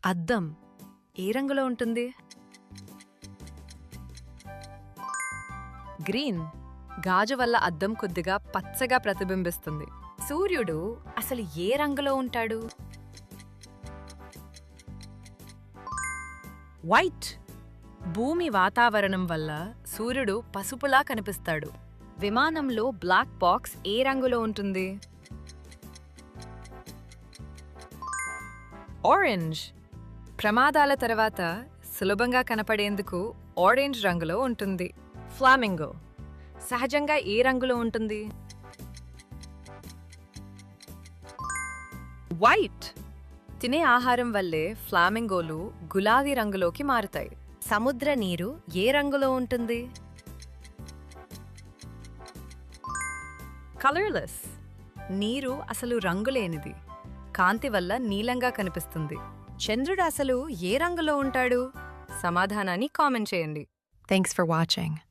అద్దం ఏ రంగులో ఉంటుంది? గ్రీన్. గాజు వల్ల అద్దం కొద్దిగా పచ్చగా ప్రతిబింబిస్తుంది. సూర్యుడు అసలు ఏ రంగులో ఉంటాడు? వైట్. భూమి వాతావరణం వల్ల సూర్యుడు పసుపులా కనిపిస్తాడు. విమానంలో బ్లాక్ బాక్స్ ఏ రంగులో ఉంటుంది? ఆరెంజ్. ప్రమాదాల తర్వాత సులభంగా కనపడేందుకు ఆరెంజ్ రంగులో ఉంటుంది. ఫ్లామింగో సహజంగా ఏ రంగులో ఉంటుంది? వైట్. తినే ఆహారం వల్లే ఫ్లామింగోలు గులాబీ రంగులోకి మారుతాయి. సముద్ర నీరు ఏ రంగులో ఉంటుంది? కలర్లెస్. నీరు అసలు రంగులేనిది, కాంతి వల్ల నీలంగా కనిపిస్తుంది. చంద్రుడు అసలు ఏ రంగులో ఉంటాడు? సమాధానాన్ని కామెంట్ చేయండి. Thanks for watching.